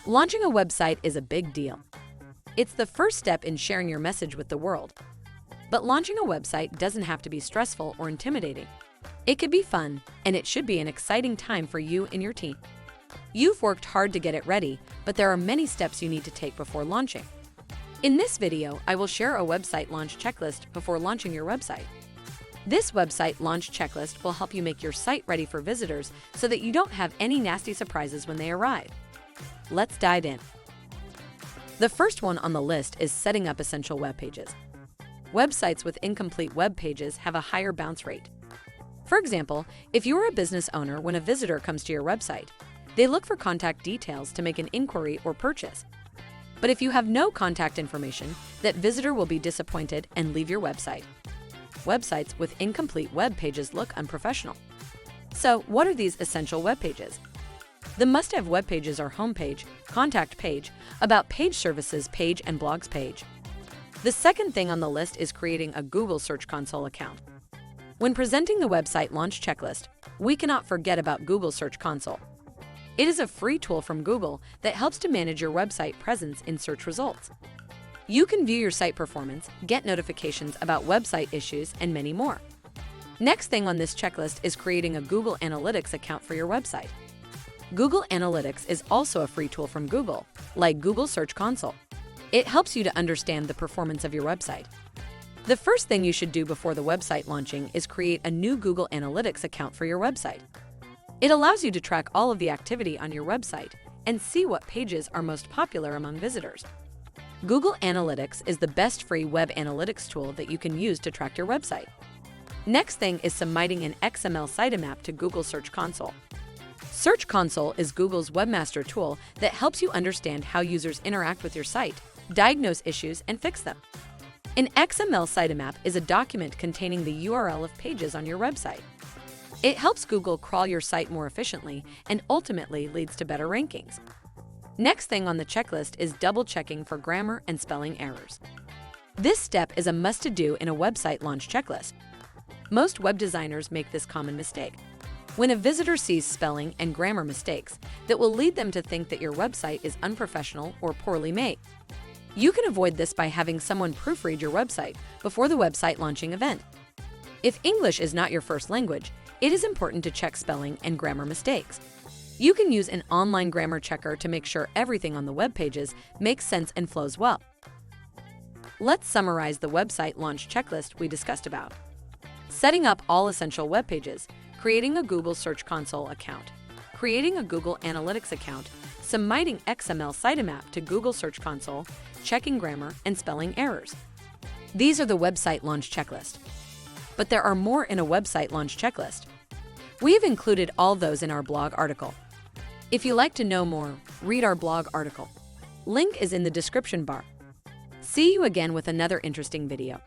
Launching a website is a big deal. It's the first step in sharing your message with the world. But launching a website doesn't have to be stressful or intimidating. It could be fun, and it should be an exciting time for you and your team. You've worked hard to get it ready, but there are many steps you need to take before launching. In this video, I will share a website launch checklist before launching your website. This website launch checklist will help you make your site ready for visitors so that you don't have any nasty surprises when they arrive. Let's dive in. The first one on the list is setting up essential web pages. Websites with incomplete web pages have a higher bounce rate. For example, if you are a business owner, when a visitor comes to your website, they look for contact details to make an inquiry or purchase. But if you have no contact information, that visitor will be disappointed and leave your website. Websites with incomplete web pages look unprofessional. So, what are these essential web pages? The must-have web pages are homepage, contact page, about page, services page, and blogs page. The second thing on the list is creating a Google Search Console account. When presenting the website launch checklist, we cannot forget about Google Search Console. It is a free tool from Google that helps to manage your website presence in search results. You can view your site performance, get notifications about website issues, and many more. Next thing on this checklist is creating a Google Analytics account for your website. Google Analytics is also a free tool from Google, like Google Search Console. It helps you to understand the performance of your website. The first thing you should do before the website launching is create a new Google Analytics account for your website. It allows you to track all of the activity on your website and see what pages are most popular among visitors. Google Analytics is the best free web analytics tool that you can use to track your website. Next thing is submitting an XML sitemap to Google Search Console. Search Console is Google's webmaster tool that helps you understand how users interact with your site, diagnose issues, and fix them. An XML sitemap is a document containing the URL of pages on your website. It helps Google crawl your site more efficiently and ultimately leads to better rankings. Next thing on the checklist is double-checking for grammar and spelling errors. This step is a must-do in a website launch checklist. Most web designers make this common mistake. When a visitor sees spelling and grammar mistakes, that will lead them to think that your website is unprofessional or poorly made. You can avoid this by having someone proofread your website before the website launching event. If English is not your first language, it is important to check spelling and grammar mistakes. You can use an online grammar checker to make sure everything on the web pages makes sense and flows well. Let's summarize the website launch checklist we discussed about. Setting up all essential web pages, creating a Google Search Console account, creating a Google Analytics account, submitting XML sitemap to Google Search Console, checking grammar and spelling errors. These are the website launch checklist. But there are more in a website launch checklist. We have included all those in our blog article. If you'd like to know more, read our blog article. Link is in the description bar. See you again with another interesting video.